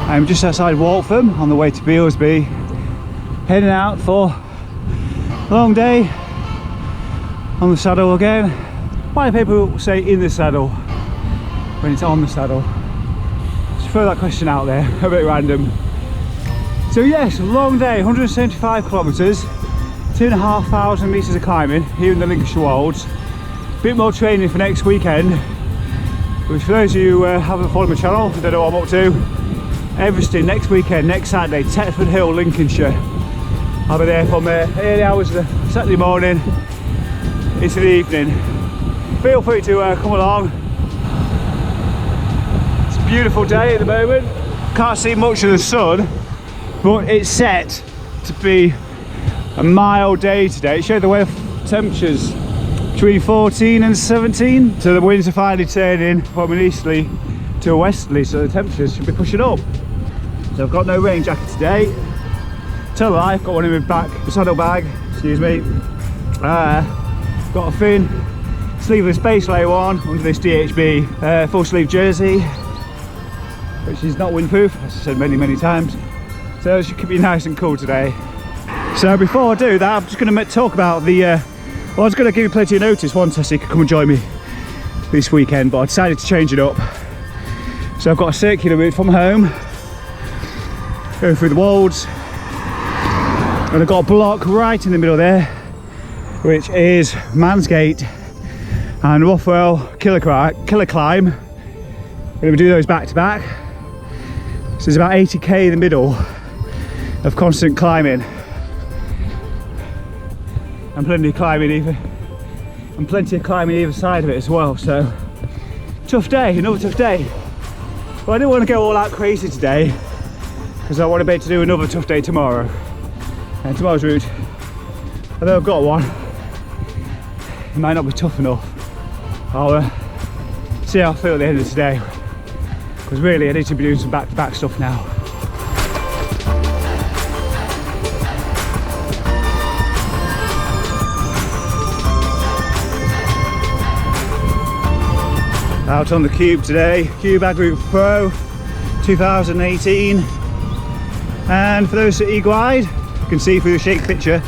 I'm just outside Waltham on the way to Beelsby, heading out for a long day on the saddle again. Why do people say in the saddle when it's on the saddle? Just throw that question out there, a bit random. So yes, long day, 175 kilometres, 2,500 metres of climbing here in the Lincolnshire Wolds. A bit more training for next weekend, which for those of you who haven't followed my channel, don't know what I'm up to, Everesting next weekend, next Saturday, Tetford Hill, Lincolnshire. I'll be there from early hours of the Saturday morning into the evening. Feel free to come along. It's a beautiful day at the moment. Can't see much of the sun, but it's set to be a mild day today. It showed the weather temperatures between 14 and 17, so the winds are finally turning from an easterly to a westerly, so the temperatures should be pushing up. So I've got no rain jacket today. Tell a lie, I've got one in my back saddle bag, excuse me. Got a thin sleeveless base layer on under this DHB full sleeve jersey, which is not windproof, as I said many times, so it should be nice and cool today. So before I do that, I'm just going to talk about the well, I was going to give you plenty of notice once I said you could come and join me this weekend, but I decided to change it up. So I've got a circular route from home, going through the Wolds, and I've got a block right in the middle there, which is Mansgate and Rothwell killer climb. We're going to do those back to back. So there's about 80k in the middle of constant climbing, and plenty of climbing either side of it as well. So tough day, another tough day. But I didn't want to go all out crazy today because I want to be able to do another tough day tomorrow. And tomorrow's route, although I've got one, it might not be tough enough. I'll see how I feel at the end of today, because really I need to be doing some back-to-back stuff now. Out on the Cube today, Cube Ag Route Pro 2018, and for those at eagle-eyed, you can see through the shake picture,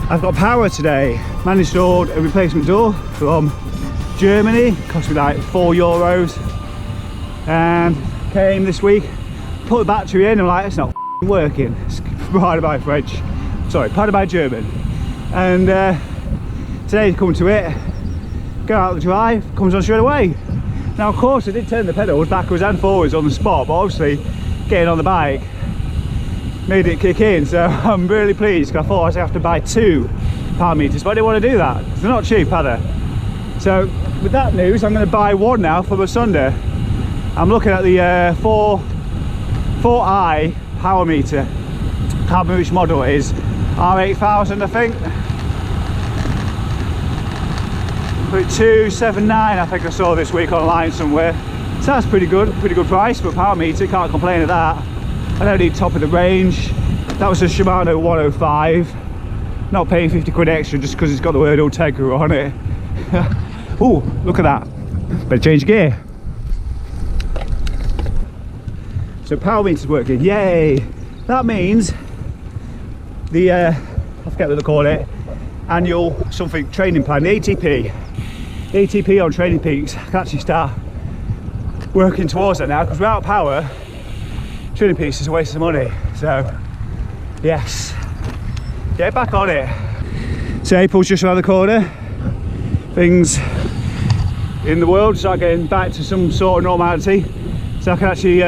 I've got power today. Managed to order a replacement door from Germany, cost me like €4, and came this week, put the battery in, and I'm like, it's not working. It's pardon my French, sorry, pardon my German. And today's come to it, go out the drive, comes on straight away. Now of course I did turn the pedals backwards and forwards on the spot, but obviously getting on the bike made it kick in, so I'm really pleased, because I thought I was going to have to buy 2 power meters, but I didn't want to do that because they're not cheap, are they? So with that news, I'm going to buy one now for my Sunday. I'm looking at the 4i power meter. I can't remember which model it is, R8000 I think. But 279 I think I saw this week online somewhere, so that's pretty good price for a power meter, can't complain of that. I don't need top of the range. That was a Shimano 105, not paying 50 quid extra just because it's got the word Ultegra on it. Oh, look at that, better change gear. So power meter's working, yay. That means the I forget what they call it, annual something training plan, the ATP on Training Peaks, I can actually start working towards that now, because without power, Training Peaks is a waste of money. So yes, get back on it. So April's just around the corner, things in the world start getting back to some sort of normality, so I can actually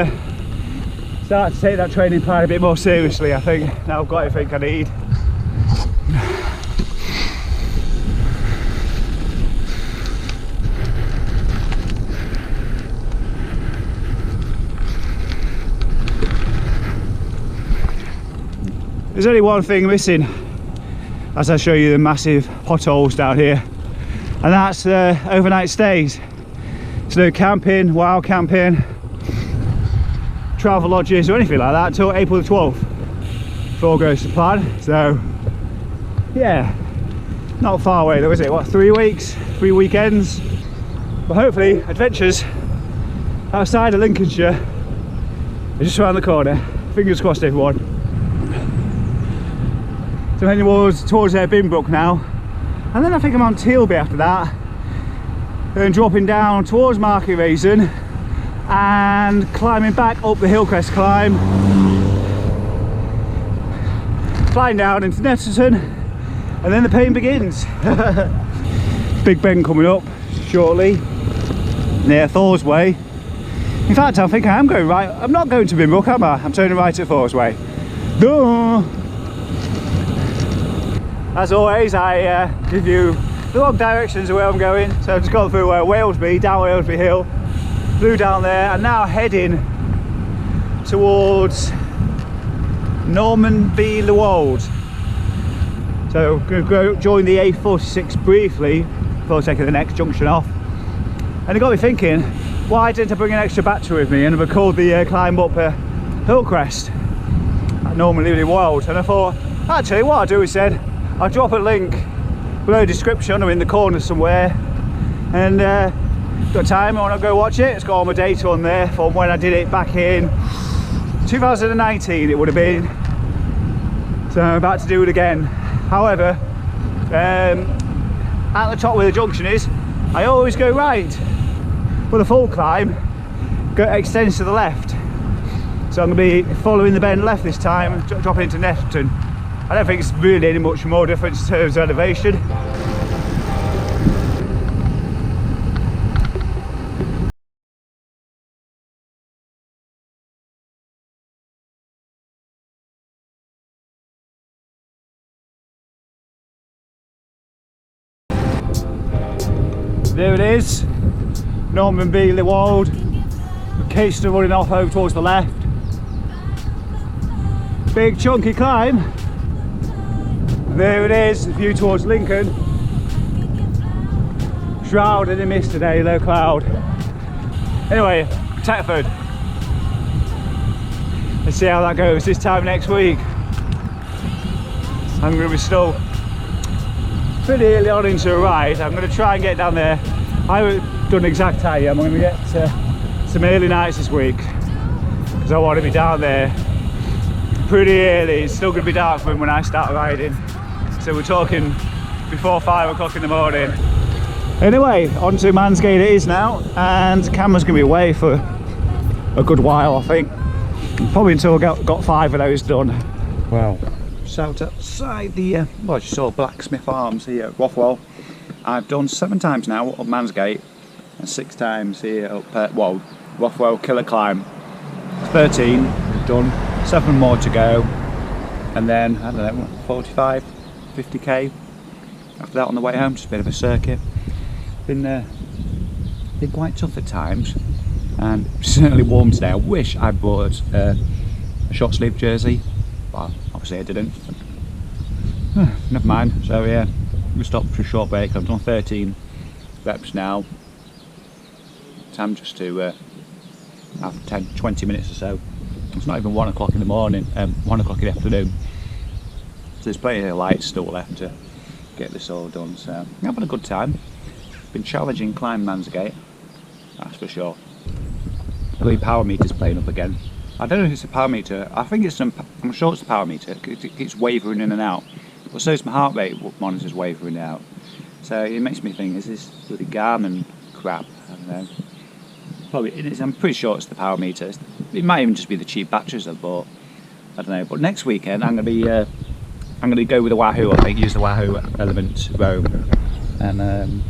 start to take that training plan a bit more seriously. I think now I've got everything I need. There's only one thing missing as I show you the massive potholes down here, and that's overnight stays. So no camping, wild camping, travel lodges or anything like that until April the 12th if all goes to plan. So yeah, not far away though, is it? What, 3 weeks, 3 weekends? But hopefully adventures outside of Lincolnshire just around the corner. Fingers crossed, everyone. So I'm heading towards Binbrook now, and then I think I'm on Tealby after that, and dropping down towards Market Raisin and climbing back up the Hillcrest climb, flying down into Netterton, and then the pain begins. Big bend coming up shortly near Thorsway. In fact, I think I am going right. I'm not going to Binbrook, am I? I'm turning right at Thorsway. Duh! As always, I give you the wrong directions of where I'm going. So I've just gone through Walesby, down Walesby Hill, flew down there, and now heading towards Normanby-le-Wold. So I'm going to go join the A46 briefly before taking the next junction off. And it got me thinking, why didn't I bring an extra battery with me and record the climb up Hillcrest at Normanby-le-Wold? And I thought, actually what I'll do is I'll drop a link below the description or in the corner somewhere, and got time, I want to go watch it. It's got all my data on there from when I did it back in 2019 it would have been. So I'm about to do it again. However, at the top where the junction is, I always go right. For the full climb, extends to the left. So I'm going to be following the bend left this time, dropping into Netterton. I don't think it's really any much more difference in terms of elevation. There it is, Normanby-le-Wold, with Caister running off over towards the left. Big chunky climb. There it is, the view towards Lincoln. Shrouded in mist today, low cloud. Anyway, Tetford. Let's see how that goes this time next week. I'm going to be still pretty early on into a ride. I'm going to try and get down there. I haven't done exact time. I'm going to get some early nights this week because I want to be down there pretty early. It's still going to be dark when I start riding. So we're talking before 5 o'clock in the morning. Anyway, on to Mansgate it is now, and the camera's going to be away for a good while, I think. Probably until I got 5 of those done. Wow. So outside the, well, you saw Blacksmith Arms here at Rothwell. I've done 7 times now up Mansgate and 6 times here up Rothwell Killer Climb. 13 done, 7 more to go, and then I don't know, 45, 50k after that on the way home. Just a bit of a circuit. Been quite tough at times, and certainly warm today. I wish I brought a short sleeve jersey, but obviously I didn't. Never mind. So yeah, we stopped for a short break. I've done 13 reps now. Time just to have 10-20 minutes or so. It's not even 1 o'clock in the morning, 1 o'clock in the afternoon. So there's plenty of light still left to get this all done. So I'm having a good time. Been challenging climb Mansgate, that's for sure. I believe power meter's playing up again. I don't know if it's a power meter. I think it's I'm sure it's a power meter. It keeps wavering in and out. But so is my heart rate monitor's wavering out. So it makes me think, is this bloody Garmin crap? I don't know. Probably it is. I'm pretty sure it's the power meter. It might even just be the cheap batteries I bought. I don't know. But next weekend I'm going to go with the Wahoo. I think use the Wahoo Element Roam and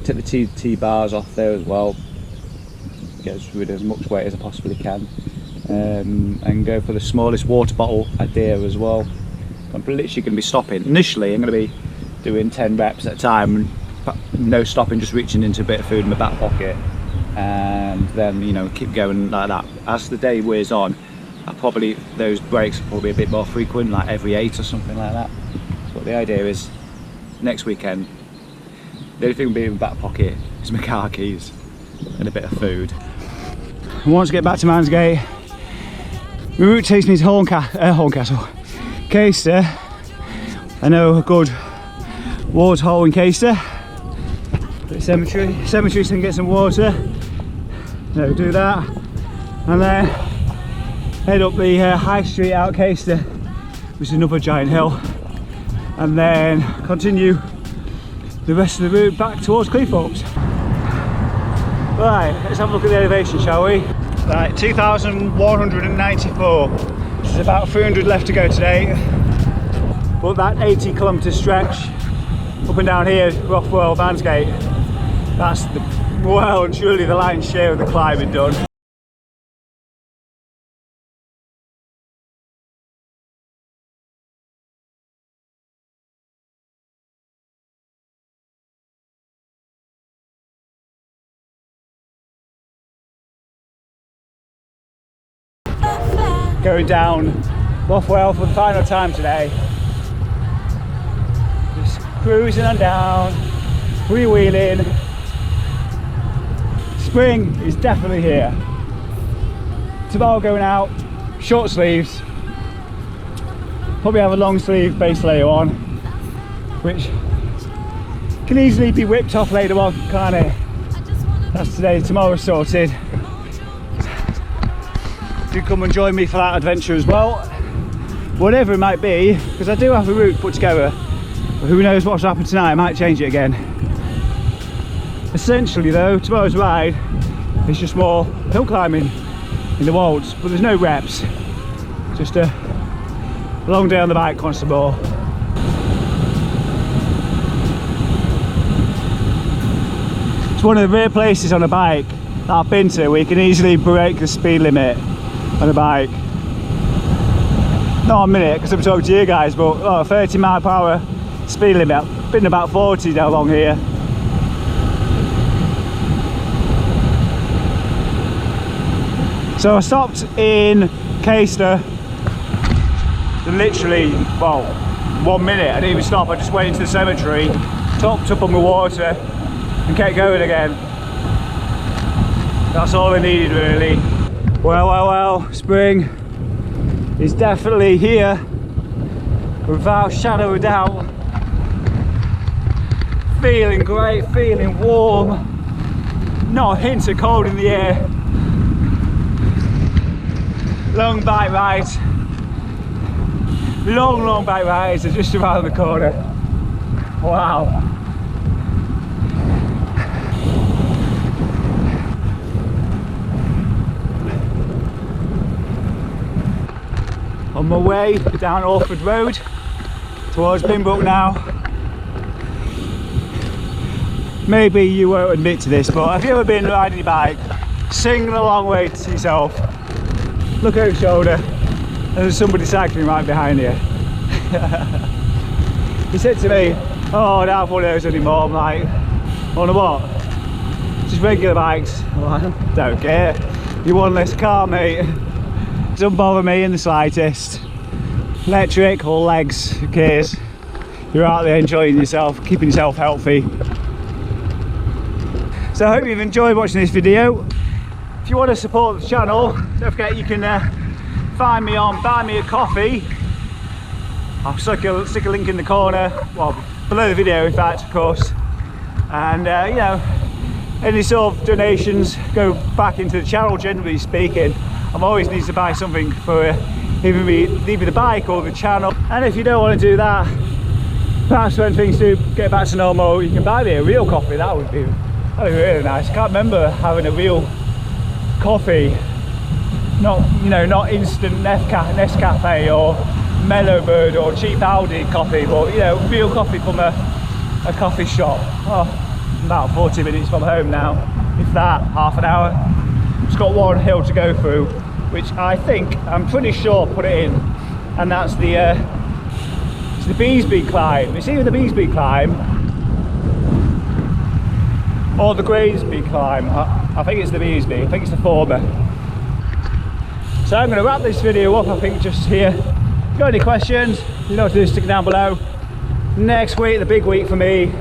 take the T bars off there as well. Get rid of as much weight as I possibly can, and go for the smallest water bottle idea as well. I'm literally going to be stopping. Initially, I'm going to be doing 10 reps at a time, no stopping, just reaching into a bit of food in my back pocket, and then keep going like that. As the day wears on, those breaks will probably be a bit more frequent, like every 8 or something like that. But the idea is, next weekend, the only thing will be in my back pocket is my car keys and a bit of food. And once I get back to Mansgate, my route takes me to Horncastle. Caister, I know a good water hole in Caister. Bit of cemetery so I can get some water. No, do that, and then head up the High Street out Caister, which is another giant hill, and then continue the rest of the route back towards Cleethorpes. Right, let's have a look at the elevation, shall we? Right, 2,194. There's about 300 left to go today. But that 80-kilometre stretch up and down here, Rothwell, Mansgate, that's well and truly the lion's share of the climbing done. Going down Rothwell for the final time today. Just cruising on down, freewheeling. Spring is definitely here. Tomorrow going out, short sleeves. Probably have a long sleeve base layer on, which can easily be whipped off later on, can't it? That's today, tomorrow's sorted. Do come and join me for that adventure as well, whatever it might be, because I do have a route put together, but who knows what's happened tonight. I might change it again. Essentially though, tomorrow's ride is just more hill climbing in the Wolds, but there's no reps, just a long day on the bike, Constable. It's one of the rare places on a bike that I've been to where you can easily break the speed limit on a bike. Not a minute, because I'm talking to you guys, but 30 mile per hour speed limit. I've been about 40 now along here. So I stopped in Caister, literally, well, 1 minute. I didn't even stop, I just went into the cemetery, topped up on my water and kept going again. That's all I needed really. Well, spring is definitely here, without shadow of doubt. Feeling great, feeling warm, not a hint of cold in the air. Long bike rides, long bike rides are just around the corner. Wow. On my way down Orford Road towards Binbrook now. Maybe you won't admit to this, but have you ever been riding your bike, singing a long way to yourself, look over your shoulder and there's somebody cycling right behind you? He said to me, oh, I don't have one of those anymore. I'm like, on a what? Just regular bikes. Well, I don't care. You're one less car, mate. Doesn't bother me in the slightest. Electric or legs, who cares? You're out there enjoying yourself, keeping yourself healthy. So I hope you've enjoyed watching this video. If you want to support the channel, don't forget you can find me on Buy Me a Coffee. I'll stick a link in the corner, well, below the video in fact, of course. And you know, any sort of donations go back into the channel, generally speaking. I'm always need to buy something for either the bike or the channel. And if you don't want to do that, perhaps when things do get back to normal, you can buy me a real coffee. That would be really nice. I can't remember having a real coffee, not instant Nescafe or Mellowbird or cheap Aldi coffee, but real coffee from a coffee shop. Oh, about 40 minutes from home now, if that, half an hour. It's got one hill to go through, which I'm pretty sure put it in, and that's the Beesby climb. It's either the Beesby climb or the Gravesby climb. I think it's the Beesby, I think it's the former. So I'm going to wrap this video up, I think, just here. If you've got any questions, you know what to do, stick it down below. Next week, the big week for me,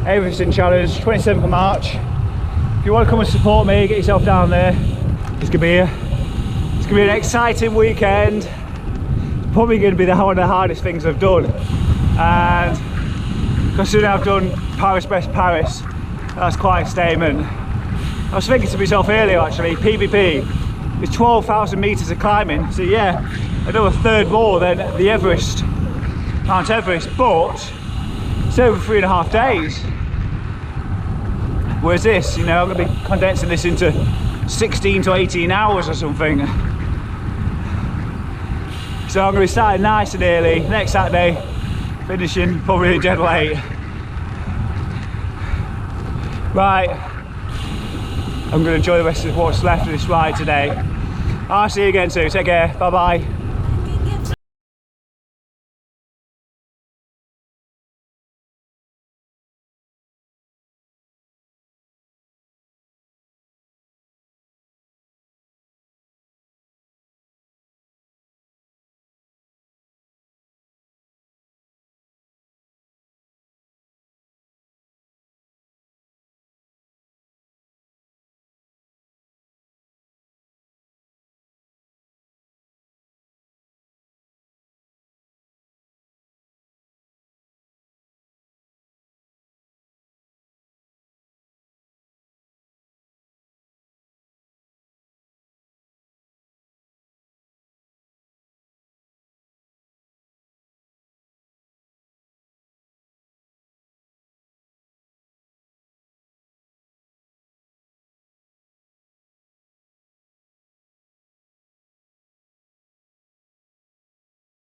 Everesting Challenge, 27th of March. If you want to come and support me, get yourself down there. It's going to be an exciting weekend. Probably going to be one of the hardest things I've done. And considering I've done Paris Best Paris, that's quite a statement. I was thinking to myself earlier actually, PvP, It's 12,000 meters of climbing, so yeah, another third more than the Everest, Mount Everest, but it's over 3.5 days. Whereas this, you know, I'm going to be condensing this into 16 to 18 hours or something. So I'm going to be starting nice and early, next Saturday, finishing probably dead late. Right, I'm going to enjoy the rest of what's left of this ride today. I'll see you again soon, take care, bye bye.